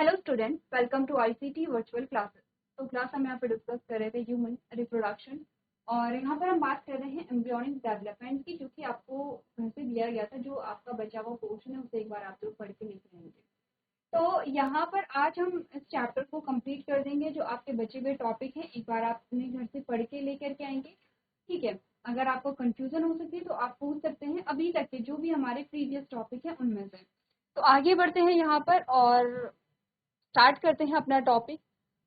Hello student, welcome to ICT virtual classes. तो class हम यहाँ पे डिस्कस कर रहे थे ह्यूमन रिप्रोडक्शन, और यहाँ पर हम बात कर रहे हैं एम्ब्रियोनिक डेवलपमेंट की, जो कि आपको घर से दिया गया था। जो आपका बचा हुआ पोर्शन है उसे एक बार आप लोग पढ़ के लिख लेंगे। तो यहाँ पर आज हम इस चैप्टर को कंप्लीट कर देंगे। जो आपके बचे हुए टॉपिक हैं एक बार आप अपने घर से पढ़ के लेकर के आएंगे, ठीक है। अगर आपको कंफ्यूजन हो सकती है तो आप पूछ सकते हैं अभी तक के जो भी हमारे प्रीवियस टॉपिक है उनमें से। तो आगे बढ़ते हैं यहाँ पर और स्टार्ट करते हैं अपना टॉपिक।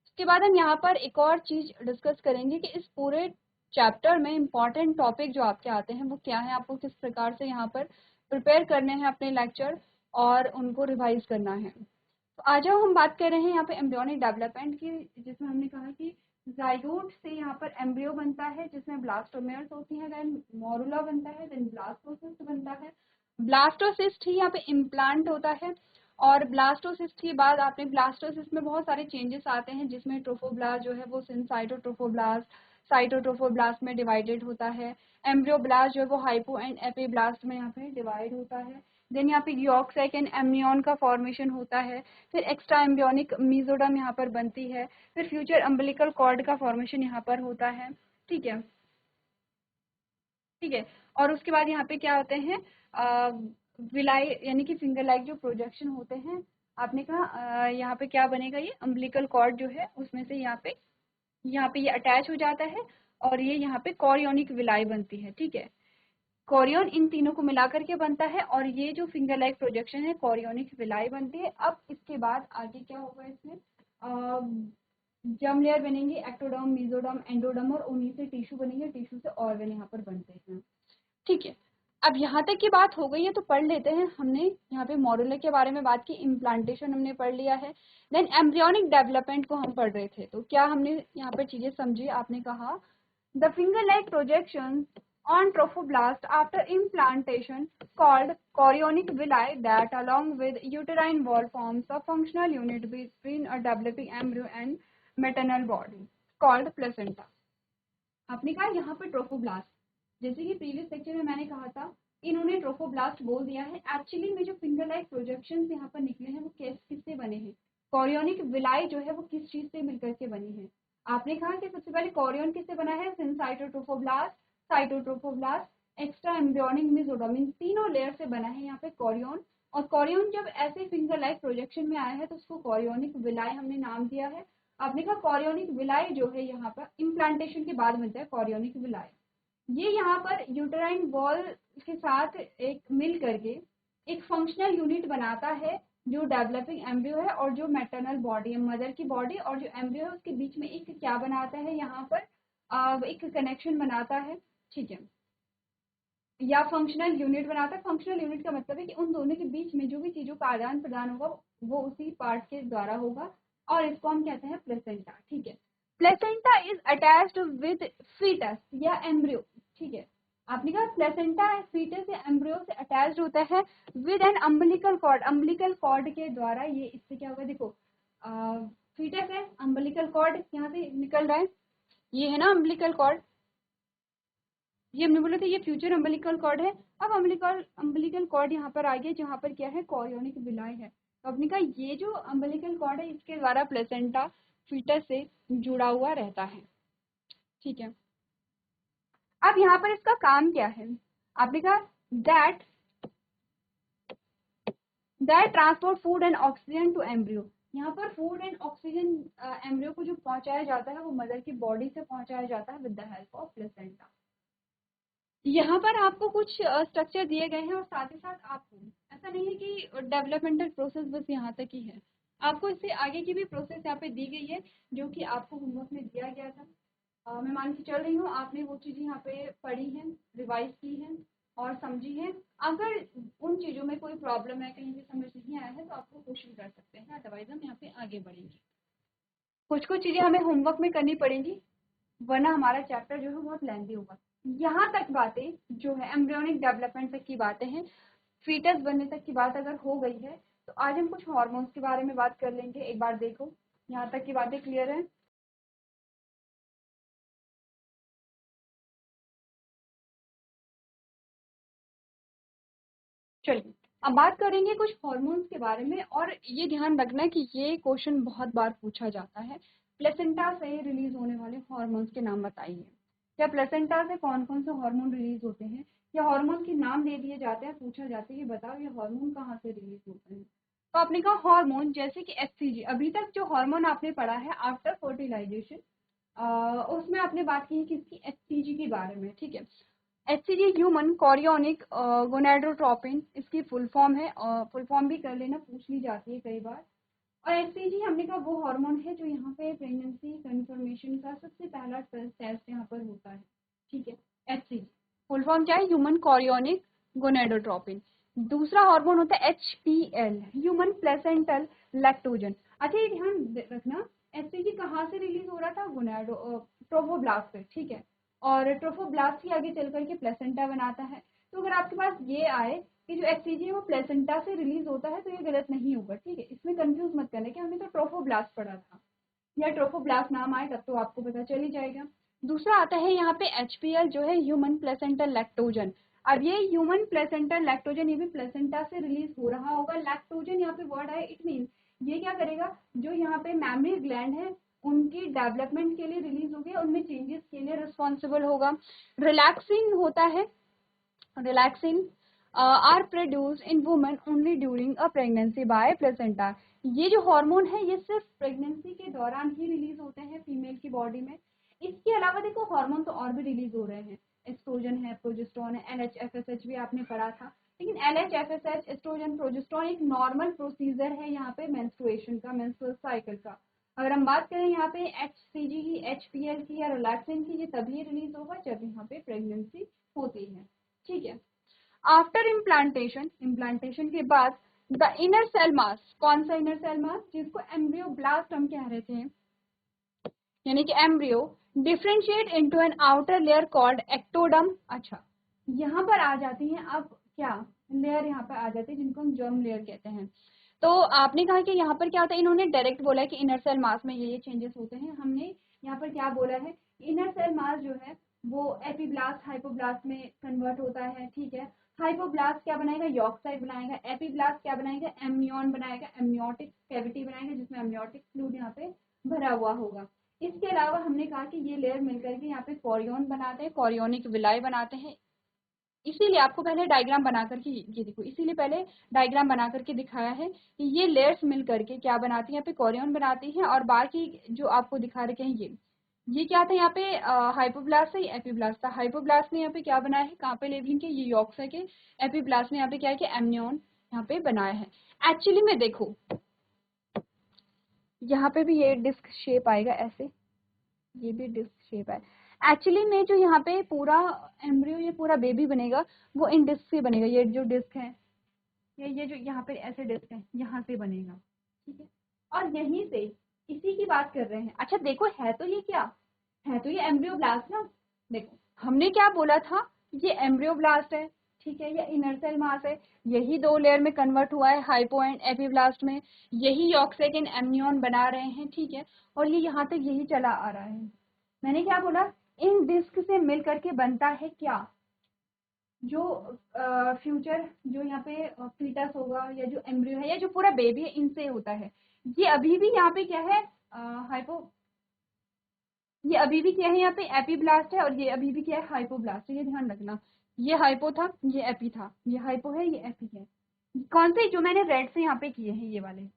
उसके बाद हम यहाँ पर एक और चीज डिस्कस करेंगे कि इस पूरे चैप्टर में इम्पॉर्टेंट टॉपिक जो आपके आते हैं वो क्या है, आपको किस प्रकार से यहाँ पर प्रिपेयर करने हैं अपने लेक्चर और उनको रिवाइज करना है। तो आ जाओ, हम बात कर रहे हैं यहाँ पे एम्ब्रियोनिक डेवलपमेंट की, जिसमें हमने कहा कि जाइगोट से यहाँ पर एम्ब्रियो बनता है, जिसमें ब्लास्टोमेयर्स होती है, देन मोरुला बनता है, देन ब्लास्टोसिस्ट बनता है। ब्लास्टोसिस्ट ही यहाँ पे इम्प्लांट होता है, और ब्लास्टोसिस्ट के बाद आपने ब्लास्टोसिस्ट में बहुत सारे चेंजेस आते हैं, जिसमें ट्रोफोब्लास्ट जो है वो साइटोट्रोफोब्लास्ट साइटोट्रोफोब्लास्ट में डिवाइडेड होता है। एम्ब्रियोब्लास्ट जो है वो हाइपो एंड एपिब्लास्ट में यहाँ पे डिवाइड होता है। देन यहाँ पे यॉर्क सैक एंड एमनियन का फॉर्मेशन होता है। फिर एक्स्ट्रा एम्ब्रियोनिक मीजोडर्म यहाँ पर बनती है। फिर फ्यूचर अम्बिलिकल कॉर्ड का फॉर्मेशन यहाँ पर होता है, ठीक है, ठीक है। और उसके बाद यहाँ पे क्या होते हैं, विलाई यानी कि फिंगर लाइक जो प्रोजेक्शन होते हैं। आपने कहा यहाँ पे क्या बनेगा, ये अम्बिलिकल कॉर्ड जो है उसमें से यहाँ पे ये अटैच हो जाता है, और ये यहाँ पे कॉरियोनिक विलाई बनती है, ठीक है। कॉरियन इन तीनों को मिलाकर के बनता है, और ये जो फिंगर लाइक प्रोजेक्शन है कॉरियोनिक विलाई बनती है। अब इसके बाद आगे क्या होगा, इसमें जर्म लेयर बनेंगे, एक्टोडर्म, मेसोडर्म, एंडोडर्म, और उन्हीं से टिश्यू बनेंगे, टिश्यू से ऑर्गन यहाँ पर बनते हैं, ठीक है। अब यहाँ तक की बात हो गई है तो पढ़ लेते हैं। हमने यहाँ पे मॉड्यूलर के बारे में बात की, इम्प्लांटेशन हमने पढ़ लिया है, देन एम्ब्रियोनिक डेवलपमेंट को हम पढ़ रहे थे। तो क्या हमने यहाँ पर चीजें समझी, आपने कहा the finger like projection on trophoblast after implantation called chorionic villi that along with uterine wall forms a functional unit between a developing embryo and maternal body called placenta। आपने कहा यहाँ पर ट्रोफोब्लास्ट, जैसे कि प्रीवियस लेक्चर में मैंने कहा था, इन्होंने ट्रोफोब्लास्ट बोल दिया है। एक्चुअली में जो फिंगर लाइक प्रोजेक्शन यहाँ पर निकले हैं वो किससे बने हैं, कॉरियोनिक विलाई जो है वो किस चीज से मिलकर के बनी है। आपने कहा कि सबसे पहले कॉरियन किससे बना है, साइटोट्रोफोब्लास्ट, एक्स्ट्रा एम्ब्रियोनिक मेसोडर्म, इन तीनों लेयर से बना है यहाँ पे कॉरियन। और कॉरियन जब ऐसे फिंगर लाइक प्रोजेक्शन में आया है तो उसको कॉरियोनिक विलाई हमने नाम दिया है। आपने कहा कॉरियोनिक विलाई जो है यहाँ पर इम्प्लांटेशन के बाद बनता है कॉरियोनिक विलाई। ये यहाँ पर यूटेराइन वॉल के साथ एक मिल करके एक फंक्शनल यूनिट बनाता है, जो डेवलपिंग एम्ब्रियो है और जो मैटरनल बॉडी है, मदर की बॉडी और जो एम्ब्रियो है उसके बीच में एक क्या बनाता है, यहाँ पर एक कनेक्शन बनाता है, ठीक है, या फंक्शनल यूनिट बनाता है। फंक्शनल यूनिट का मतलब है कि उन दोनों के बीच में जो भी चीजों का आदान प्रदान होगा वो उसी पार्ट के द्वारा होगा, और इसको हम कहते हैं प्लेसेंटा, ठीक है। Placenta is attached with fetus या एम्ब्रियो, ठीक है। आपने कहा प्लेसेंटा फीटस या एम्ब्रियो से अटैच्ड होता है with an umbilical cord, umbilical cord के द्वारा। ये इससे क्या होगा, देखो फीटस है, अम्बिलिकल कॉर्ड यहाँ से निकल रहा है, ये है ना अम्बिलिकल कॉर्ड, ये हमने बोला था ये फ्यूचर अम्बिलिकल कॉर्ड है। अब अम्बिलिकल कॉर्ड यहाँ पर आ गया, जहाँ पर क्या है, कॉरियोनिक विलाई है। तो आपने कहा ये जो अम्बिलिकल कॉर्ड है इसके द्वारा प्लेसेंटा फीटस से जुड़ा हुआ रहता है, ठीक है। अब यहाँ पर इसका काम क्या है, आपने कहा that transport food and oxygen to embryo. यहाँ पर फूड एंड ऑक्सीजन एम्ब्रियो को जो पहुंचाया जाता है वो मदर की बॉडी से पहुंचाया जाता है with the help of placenta. यहाँ पर आपको कुछ स्ट्रक्चर दिए गए हैं, और साथ ही साथ आपको ऐसा नहीं है कि डेवलपमेंटल प्रोसेस बस यहाँ तक ही है, आपको इससे आगे की भी प्रोसेस यहाँ पे दी गई है जो कि आपको होमवर्क में दिया गया था। मैं मान के चल रही हूँ आपने वो चीज़ें यहाँ पे पढ़ी हैं, रिवाइज की हैं और समझी है। अगर उन चीज़ों में कोई प्रॉब्लम है, कहीं भी समझ नहीं आया है तो आपको क्वेश्चन कर सकते हैं, अदरवाइज हम यहाँ पे आगे बढ़ेंगे। कुछ कुछ चीज़ें हमें होमवर्क में करनी पड़ेंगी, वरना हमारा चैप्टर जो है बहुत लेंथी होगा। यहाँ तक बातें जो है एम्ब्रियोनिक डेवलपमेंट तक की बातें हैं, फीटस बनने तक की बात अगर हो गई है तो आज हम कुछ हार्मोन्स के बारे में बात कर लेंगे। एक बार देखो यहाँ तक की बातें क्लियर है। चलिए अब बात करेंगे कुछ हॉर्मोन्स के बारे में, और ये ध्यान रखना कि ये क्वेश्चन बहुत बार पूछा जाता है। प्लेसेंटा से रिलीज होने वाले हॉर्मोन्स के नाम बताइए। या प्लेसेंटा से कौन कौन से हार्मोन रिलीज होते हैं, या हार्मोन के नाम दे दिए जाते हैं, पूछा जाता है कि बताओ ये हार्मोन कहाँ से रिलीज होते हैं। तो आपने कहा हार्मोन, जैसे कि एचसीजी, अभी तक जो हार्मोन आपने पढ़ा है आफ्टर फर्टिलाइजेशन, उसमें आपने बात की है किसकी, एचसीजी के बारे में, ठीक है। एचसीजी ह्यूमन कॉरियोनिक गोनेडोट्रोपिन इसकी फुल फॉर्म है, और फुल फॉर्म भी कर लेना, पूछ ली जाती है कई बार। और एचसीजी हमने कहा वो हार्मोन है जो यहाँ पे प्रेगनेंसी कंफर्मेशन का सबसे पहला टेस्ट यहाँ पर होता है, ठीक है। एचसीजी फुल फॉर्म क्या है, ह्यूमन कॉरियोनिक गोनेडोट्रोपिन। दूसरा हार्मोन होता है एचपीएल, ह्यूमन प्लेसेंटल लैक्टोजन। अच्छा ये ध्यान रखना, एचसीजी कहाँ से रिलीज हो रहा था, गोनेडो ट्रोफोब्लास्ट से, ठीक है। और ट्रोफोब्लास्ट ही आगे चल करके प्लेसेंटा बनाता है। तो अगर आपके पास ये आए कि जो एचसीजी है वो प्लेसेंटा से रिलीज होता है, तो ये गलत नहीं होगा, ठीक है। इसमें कंफ्यूज मत करना कि हमने तो ट्रोफोब्लास्ट पढ़ा था, या ट्रोफोब्लास्ट नाम आए तब तो आपको पता चल ही जाएगा। दूसरा आता है यहाँ पे एचपीएल जो है ह्यूमन प्लेसेंटल लैक्टोजन। अब ये ह्यूमन प्लेसेंटल लैक्टोजन ये भी प्लेसेंटा से रिलीज हो रहा होगा। लैक्टोजन यहाँ पे वर्ड है, इट मीन ये क्या करेगा, जो यहाँ पे मैमरी ग्लैंड है उनकी डेवलपमेंट के लिए रिलीज हो गया, उनमें चेंजेस के लिए रिस्पॉन्सिबल होगा। रिलैक्सिन होता है, relaxin are produced in women only during a pregnancy by placenta। ये जो हार्मोन है ये सिर्फ प्रेगनेंसी के दौरान ही रिलीज होते हैं फीमेल की बॉडी में। इसके अलावा देखो हार्मोन तो और भी रिलीज हो रहे हैं, एस्ट्रोजन है, प्रोजेस्टेरोन है, एलएचएफएसएच भी आपने पढ़ा था। लेकिन एलएचएफएसएच, एस्ट्रोजन, प्रोजेस्टेरोन एक नॉर्मल प्रोसीजर है यहाँ पे मेंस्ट्रुएशन का, मेंस्ट्रुअल साइकिल का। अगर हम बात करें यहाँ पे एचसीजी की, एचपीएल की या रिलैक्सिन की, ये तभी रिलीज होगा जब यहाँ पे प्रेगनेंसी होती है, ठीक है। आफ्टर इम्प्लांटेशन, इम्प्लांटेशन के बाद द इनर सेल मास, कौन सा इनर सेल मास, जिसको एम्ब्रियोब्लास्ट हम कह रहे थे, यानी कि embryo differentiate into an outer layer called ectoderm. अच्छा यहाँ पर आ जाती हैं अब क्या लेयर, यहाँ पर आ जाती है जिनको हम जर्म लेयर कहते हैं। तो आपने कहा कि यहाँ पर क्या होता है, इन्होंने डायरेक्ट बोला है कि इनर सेल मास में ये चेंजेस होते हैं। हमने यहाँ पर क्या बोला है, इनर सेल मास जो है वो एपीब्लास्ट हाइपोब्लास्ट में कन्वर्ट होता है, ठीक है। हाइपोब्लास्ट क्या बनाएगा, यॉर्क साइट बनाएगा। एपीब्लास्ट क्या बनाएगा, एमनियन बनाएगा, एमनियोटिक कैविटी बनाएगा जिसमें एमनियोटिक फ्लूइड यहाँ पे भरा हुआ होगा। इसके अलावा हमने कहा कि ये लेयर मिलकर के यहाँ पे कॉरियोन बनाते हैं, कॉरियोनिक विलाई बनाते हैं। इसीलिए आपको पहले डायग्राम बना करके, ये देखो इसीलिए पहले डायग्राम बना करके दिखाया है कि ये लेयर्स मिल करके क्या बनाती है, यहाँ पे कॉरियोन बनाती हैं। और बाकी जो आपको दिखा रखे हैं ये क्या था, यहाँ पे हाइपोब्लास्ट है, एपीब्लास्ट था। हाइपोब्लास्ट ने यहाँ पे क्या बनाया है, कहाँ पे लेविन के, ये यॉर्क है के। एपीब्लास्ट ने यहाँ पे क्या है कि एमनियन यहाँ पे बनाया है। एक्चुअली में देखो यहाँ पे भी ये डिस्क शेप आएगा ऐसे, ये भी डिस्क शेप है। एक्चुअली में जो यहाँ पे पूरा एम्ब्रियो, ये पूरा बेबी बनेगा वो इन डिस्क से बनेगा। ये जो डिस्क है, ये जो यहाँ पे ऐसे डिस्क है, यहाँ से बनेगा, ठीक है। और यहीं से इसी की बात कर रहे हैं। अच्छा देखो है तो ये क्या है, तो ये एम्ब्रियोब्लास्ट ना। देखो हमने क्या बोला था, ये एम्ब्रियोब्लास्ट है, ठीक है, ये इनर सेल मास है। यही दो लेयर में कन्वर्ट हुआ है हाइपो एंड एपीब्लास्ट में। यही यॉक्सेक एंड एमनियन बना रहे हैं, ठीक है। और ये यहाँ तक यही चला आ रहा है। मैंने क्या बोला, इन डिस्क से मिल करके बनता है क्या, जो फ्यूचर जो यहाँ पे फीटस होगा, या जो एम्ब्रियो है, या जो पूरा बेबी है, इनसे होता है। ये अभी भी यहाँ पे क्या है, हाइपो, ये अभी भी क्या है, यहाँ पे एपीब्लास्ट है, और ये अभी भी क्या है, हाइपोब्लास्ट है। ये ध्यान रखना, ये हाइपो था, ये एपी था, ये हाइपो है, ये एपी है। कौन से जो मैंने रेड से यहाँ पे किए हैं ये वाले,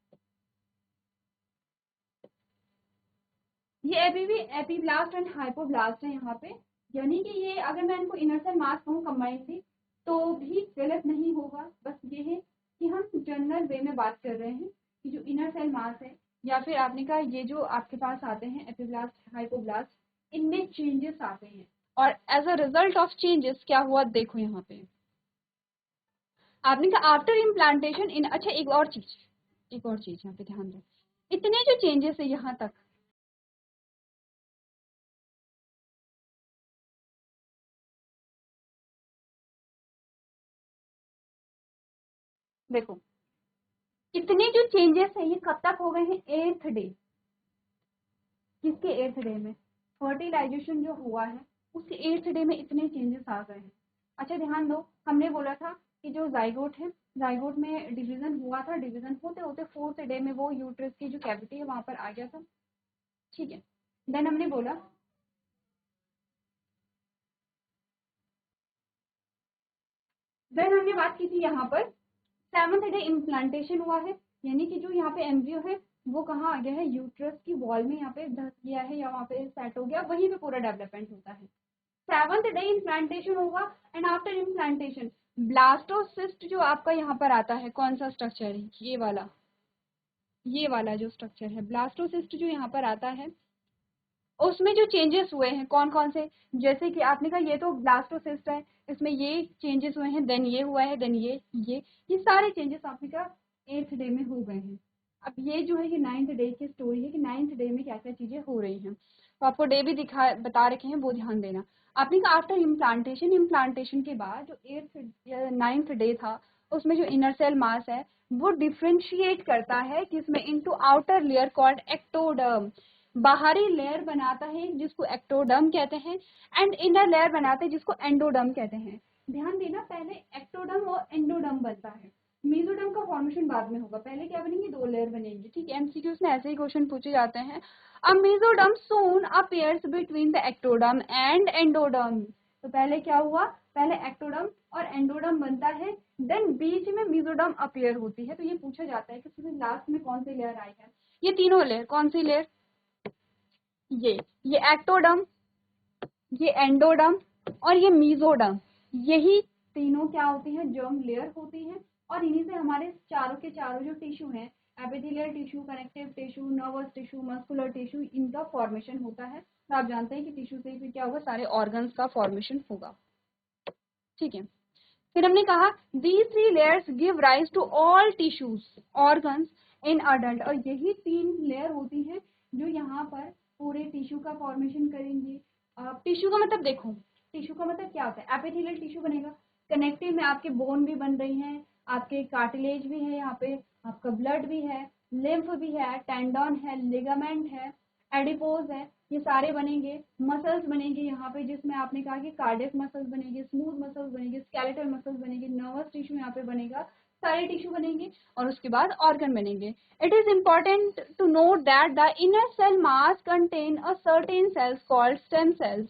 ये अभी भी एपीब्लास्ट एंड हाइपोब्लास्ट है यहाँ पे। यानी कि ये अगर मैं इनको इनर सेल मास कहूँ कंबाइनली तो भी गलत नहीं होगा। बस ये है कि हम जनरल वे में बात कर रहे हैं कि जो इनर सेल मास है, या फिर आपने कहा ये जो आपके पास आते हैं एपीब्लास्ट हाइपोब्लास्ट, इनमें चेंजेस आते हैं। और as a result of changes क्या हुआ देखो यहाँ पे, आपने कहा आफ्टर इम्प्लांटेशन इन। अच्छा एक और चीज, एक और चीज यहाँ पे ध्यान दो, इतने जो चेंजेस है यहाँ तक, देखो इतने जो चेंजेस है ये कब तक हो गए हैं, 8th डे। किसके 8th डे में, फर्टिलाइजेशन जो हुआ है उसके 8th डे में इतने चेंजेस आ गए हैं। अच्छा ध्यान दो, हमने बोला था कि जो जाइगोट है जाइगोट में डिवीजन हुआ था, डिवीजन होते होते 4th डे में वो यूट्रस की जो कैविटी है वहां पर आ गया था। ठीक है, देन हमने बोला देन हमने बात की थी यहाँ पर 7th डे इम्प्लांटेशन हुआ है, यानी कि जो यहाँ पे एम्ब्रियो है वो कहाँ आ गया है, यूट्रस की वॉल में यहाँ पे धस गया है या वहाँ पे सेट हो गया, वहीं पे पूरा डेवलपमेंट होता है। 7th डे इम्प्लांटेशन होगा एंड आफ्टर इम्प्लांटेशन ब्लास्टोसिस्ट जो आपका यहाँ पर आता है, कौन सा स्ट्रक्चर है, ये वाला जो स्ट्रक्चर है ब्लास्टोसिस्ट जो यहाँ पर आता है, उसमें जो चेंजेस हुए हैं कौन कौन से, जैसे कि आपने कहा ये तो ब्लास्टोसिस्ट है, इसमें ये चेंजेस हुए हैं, देन ये हुआ है, देन ये सारे चेंजेस आपने कहा 8th डे में हो गए हैं। अब ये जो है ये 9th डे की स्टोरी है कि 9th डे में क्या क्या चीजें हो रही हैं, तो आपको डे भी बता रखे हैं, वो ध्यान देना। आपने कहा आफ्टर इम्प्लांटेशन के बाद जो 8th 9th डे था उसमें जो इनर सेल मास है वो डिफ्रेंशिएट करता है किसमें, into outer layer called ectoderm, बाहरी लेयर बनाता है जिसको एक्टोडर्म कहते हैं, एंड इनर लेयर बनाते हैं जिसको एंडोडर्म कहते हैं। ध्यान देना, पहले एक्टोडर्म और एंडोडर्म बनता है, मेसोडर्म का फॉर्मेशन बाद में होगा, पहले क्या बनेंगे, 2 लेयर बनेंगे। ठीक है, एमसीक्यूज में ऐसे ही क्वेश्चन पूछे जाते हैं। अब mesoderm soon appears between the ectoderm and endoderm, तो पहले क्या हुआ, पहले एक्टोडर्म और एंडोडर्म बनता है, देन बीच में मेसोडर्म अपीयर होती है। तो ये पूछा जाता है कि फिर लास्ट में कौन सी लेयर आई है, ये तीनों लेयर, कौन सी लेयर, ये एक्टोडर्म, ये एंडोडर्म और ये मीजोडर्म, यही तीनों क्या होती हैं, जर्म लेयर होती हैं, और इन्हीं से हमारे चारों के चारों जो टिश्यू हैं, epithelial tissue, connective tissue, nervous tissue, muscular tissue, इनका फॉर्मेशन होता है। तो आप जानते हैं कि टिश्यू से फिर क्या होगा, सारे ऑर्गन्स का फॉर्मेशन होगा। ठीक है, फिर हमने कहा these 3 layers give rise to all tissues organs in adult, और यही 3 लेयर होती हैं जो यहाँ पर पूरे टिश्यू का फॉर्मेशन करेंगे। टिश्यू का मतलब देखो, टिश्यू का मतलब क्या होता है, एपिथेलियल टिश्यू बनेगा, कनेक्टिव में आपके बोन भी बन रही हैं, आपके कार्टिलेज भी है, यहाँ पे आपका ब्लड भी है, लिम्फ भी है, टेंडन है, लिगामेंट है, एडिपोज है, ये सारे बनेंगे। मसल्स बनेंगे यहाँ पे, जिसमें आपने कहा कि कार्डियक मसल्स बनेंगे, स्मूथ मसल्स बनेंगे, स्केलेटल मसल्स बनेंगे, नर्वस टिश्यू यहाँ पे बनेगा, सारे टिश्यू बनेंगे, और उसके बाद ऑर्गन बनेंगे। It is important to note that the inner cell mass contain a certain cells called stem cells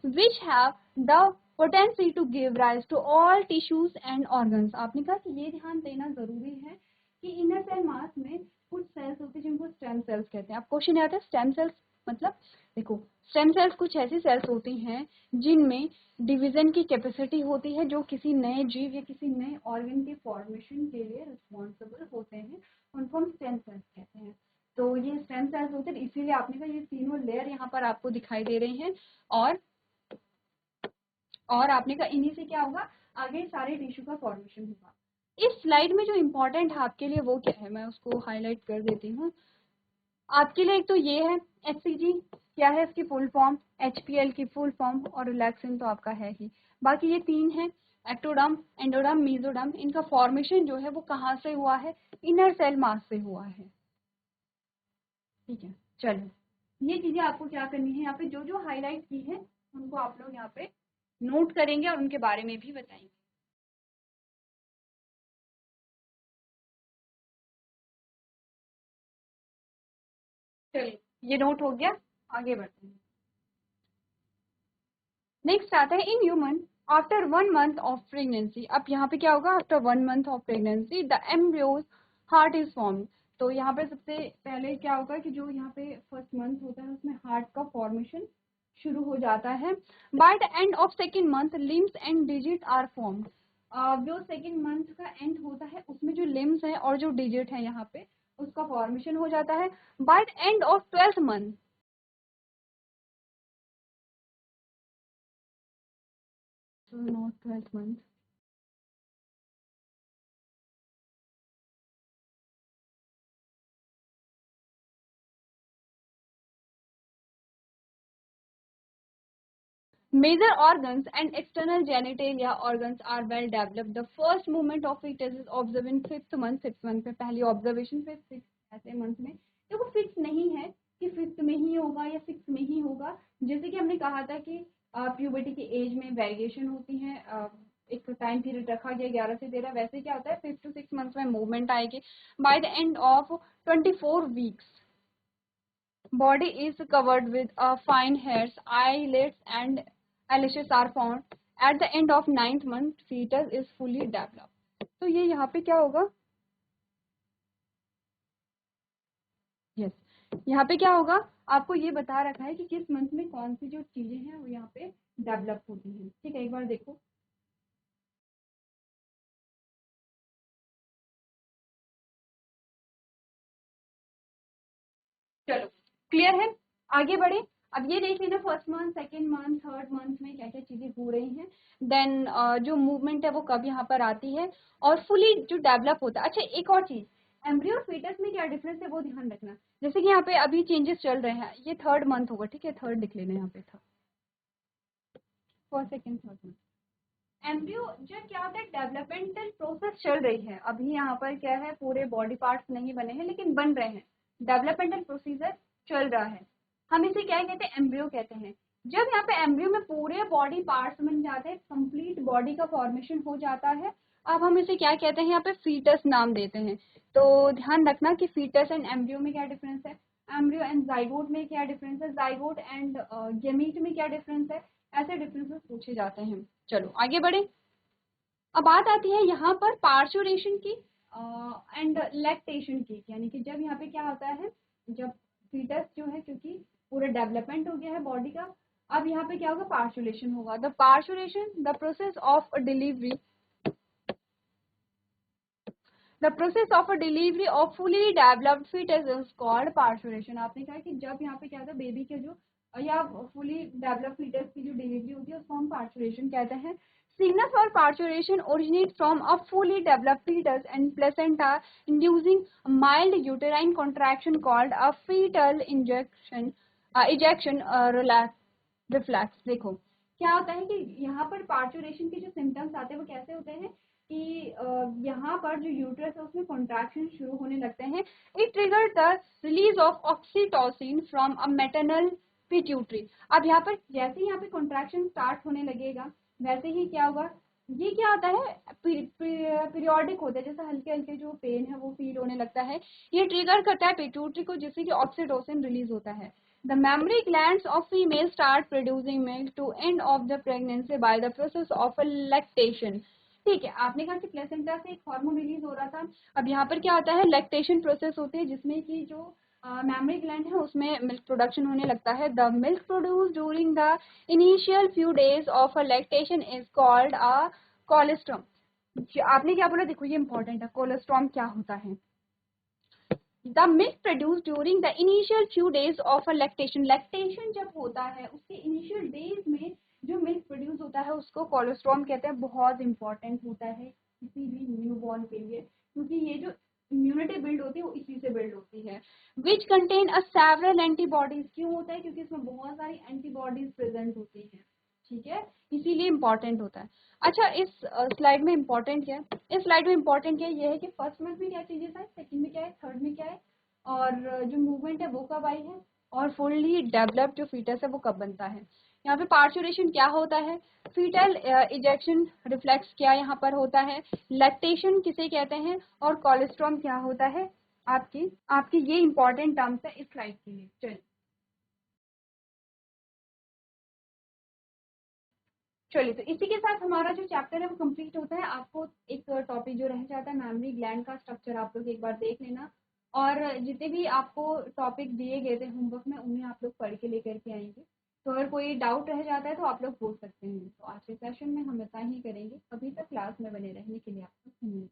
which have the potency to give rise to all tissues and organs. आपने कहा कि ये ध्यान देना जरूरी है कि इनर सेल मास में कुछ सेल्स होते हैं जिनको स्टेम सेल्स कहते हैं। अब क्वेश्चन आता है स्टेम सेल्स मतलब, देखो स्टेम सेल्स कुछ ऐसी सेल्स होती हैं जिनमें डिवीजन की कैपेसिटी होती है, जो किसी नए जीव या किसी नए ऑर्गन के फॉर्मेशन के लिए रिस्पॉन्सिबल होते हैं, उनको हम स्टेम सेल्स कहते हैं। तो ये स्टेम सेल्स होते हैं, इसीलिए आपने कहा ये तीनों लेयर यहाँ पर आपको दिखाई दे रही हैं, और आपने कहा इन्हीं से क्या होगा, आगे सारे टिश्यू का फॉर्मेशन होगा। इस स्लाइड में जो इम्पोर्टेंट है आपके लिए वो क्या है, मैं उसको हाईलाइट कर देती हूँ आपके लिए। एक तो ये है HCG, क्या है इसकी फुल फॉर्म, HPL की फुल फॉर्म, और रिलैक्सिन तो आपका है ही। बाकी ये 3 है, एक्टोडर्म, एंडोडर्म, मीजोडर्म, इनका फॉर्मेशन जो है वो कहाँ से हुआ है, इनर सेल मास से हुआ है। ठीक है, चलो ये चीजें आपको क्या करनी है, यहाँ पे जो जो हाईलाइट की है उनको आप लोग यहाँ पे नोट करेंगे और उनके बारे में भी बताएंगे। चलिए ये नोट हो गया, आगे बढ़ते हैं। नेक्स्ट आता है in human after 1 month of pregnancy. अब यहाँ पे क्या होगा, after 1 month of pregnancy the embryos heart is form. तो यहाँ पे सबसे पहले क्या होगा कि जो यहाँ पे फर्स्ट मंथ होता है उसमें हार्ट का फॉर्मेशन शुरू हो जाता है। By the end of 2nd month limbs and digit are form. जो 2nd month का एंड होता है उसमें जो लिम्स है और जो डिजिट है यहाँ पे उसका फॉर्मेशन हो जाता है। By the end of 12th month, not 12th month, major organs and external genitalia organs are well developed. The first movement of fetus is observed in 5th month। 6th month पे पहली observation, फिर 6th ऐसे month में। देखो fix नहीं है कि 5th में ही होगा या 6th में ही होगा, जैसे कि हमने कहा था कि प्यूबर्टी की एज में वेरिएशन होती है, एक टाइम पीरियड रखा गया 11 से 13, वैसे क्या होता है 5 to 6 मंथ्स में मूवमेंट आएगी। Bye the end of 24 weeks body is covered with fine hairs, eyelids and eyelashes are found. At the end of 9th month, fetus is fully developed. तो ये यहाँ पे क्या होगा, यस यहाँ पे क्या होगा, आपको ये बता रखा है कि किस मंथ में कौन सी जो चीजें हैं वो यहाँ पे डेवलप होती हैं। ठीक है, एक बार देखो, चलो क्लियर है, आगे बढ़े। अब ये देख लेना first month, second month, third month में क्या क्या चीजें हो रही हैं, देन जो मूवमेंट है वो कब यहाँ पर आती है और फुली जो डेवलप होता है। अच्छा एक और चीज, एम्ब्रियो और फीटस में क्या डिफरेंस है वो ध्यान रखना। जैसे कि यहाँ पे अभी चेंजेस चल रहे हैं, ये थर्ड मंथ होगा, ठीक है, थर्ड लिख लेना यहाँ पे था, first second third month. Embryo जब क्या होता है, डेवलपमेंटल प्रोसेस चल रही है, अभी यहाँ पर क्या है, पूरे बॉडी पार्ट्स नहीं बने हैं लेकिन बन रहे हैं, डेवलपमेंटल प्रोसीजर चल रहा है, हम इसे क्या कहते हैं, एम्ब्रियो कहते हैं। जब यहाँ पे एम्ब्रियो में पूरे बॉडी पार्ट्स बन जाते हैं, कंप्लीट बॉडी का फॉर्मेशन हो जाता है, अब हम इसे क्या कहते हैं, यहाँ पे फीटस नाम देते हैं। तो ध्यान रखना कि फीटस एंड एम्ब्रियो में क्या डिफरेंस है, एम्ब्रियो एंड जाइगोट में क्या डिफरेंस है, जाइगोट एंड गेमीट में क्या डिफरेंस है, ऐसे डिफरेंसेस पूछे जाते हैं। चलो आगे बढ़े। अब बात आती है यहाँ पर पार्चुरेशन की एंड लैक्टेशन की, यानी कि जब यहाँ पे क्या होता है, जब फीटस जो है, क्योंकि पूरा डेवलपमेंट हो गया है बॉडी का, अब यहाँ पे क्या होगा, पार्चुरेशन होगा। The parturition the process of delivery, the process of a delivery of fully developed fetus is called parturition. आपने कहा कि जब यहाँ पे क्या होता है, बेबी के जो या फुली डेवलप्ड फीटस की जो डिलीवरी होती है उसको हम पार्चुरेशन कहते हैं। Signals for parturition originate from a fully developed fetus and placenta, inducing a mild uterine contraction called a fetal ejection reflex। देखो क्या होता है कि यहाँ पर पार्चुरेशन के जो सिम्टम्स आते हैं वो कैसे होते हैं कि यहाँ पर जो यूट्रस है उसमें कॉन्ट्रैक्शन शुरू होने लगते हैं। It trigger the release of oxytocin from a maternal pituitary. अब यहाँ पर जैसे ही यहाँ पे कॉन्ट्रैक्शन स्टार्ट होने लगेगा, वैसे ही क्या होगा, ये क्या होता है, पीरियोडिक होता है, जैसे हल्के हल्के जो पेन है वो फील होने लगता है, ये ट्रिगर करता है पिट्यूटरी को, जिससे कि ऑक्सीटोसिन रिलीज होता है। The mammary glands of female start producing milk to end of the pregnancy by the process of a lactation। ठीक है, आपने कहा कि प्लेसेंटा से एक हार्मोन रिलीज हो रहा था, अब यहाँ पर क्या होता है, लैक्टेशन प्रोसेस होती है जिसमें कि जो मैमरी ग्लैंड है उसमें मिल्क प्रोडक्शन होने लगता है। The milk produce during the initial few days of a lactation is called a colostrum. आपने क्या बोला, देखो ये इंपॉर्टेंट है, कोलेस्ट्रॉम क्या होता है। The milk produced during the initial few days of a lactation, lactation जब होता है उसके initial days में जो मिल्क प्रोड्यूस होता है उसको कोलेस्ट्रॉम कहते हैं। बहुत इंपॉर्टेंट होता है किसी भी न्यूबॉर्न के लिए, क्योंकि ये जो इम्यूनिटी बिल्ड होती है वो इसी से बिल्ड होती है। Which contain a several antibodies, क्यों होता है, क्योंकि इसमें बहुत सारी एंटीबॉडीज प्रेजेंट होती हैं, ठीक है, इसीलिए इम्पोर्टेंट होता है। अच्छा इस स्लाइड में इम्पोर्टेंट क्या है, इस स्लाइड में इम्पोर्टेंट क्या है, ये है कि फर्स्ट मंथ में क्या चीजें है, सेकंड में क्या है, थर्ड में क्या है, और जो मूवमेंट है वो कब आई है, और फुल्ली डेवलप्ड जो फीटस है वो कब बनता है। यहाँ पे पार्चुरेशन क्या होता है, फीटल इजेक्शन रिफ्लेक्स क्या यहाँ पर होता है, लैक्टेशन किसे कहते हैं, और कोलेस्ट्रॉम क्या होता है। आपकी आपकी ये इंपॉर्टेंट टर्म्स है इस स्लाइड के लिए। चलिए चलिए, तो इसी के साथ हमारा जो चैप्टर है वो कंप्लीट होता है। आपको एक टॉपिक जो रह जाता है मेमोरी ग्लैंड का स्ट्रक्चर, आप लोग एक बार देख लेना, और जितने भी आपको टॉपिक दिए गए थे होमवर्क में उन्हें आप लोग पढ़ के लेकर के आएंगे। तो अगर कोई डाउट रह जाता है तो आप लोग पूछ सकते हैं। तो आज के सेशन में हम इतना ही करेंगे, अभी तक क्लास में बने रहने के लिए आपको धन्यवाद।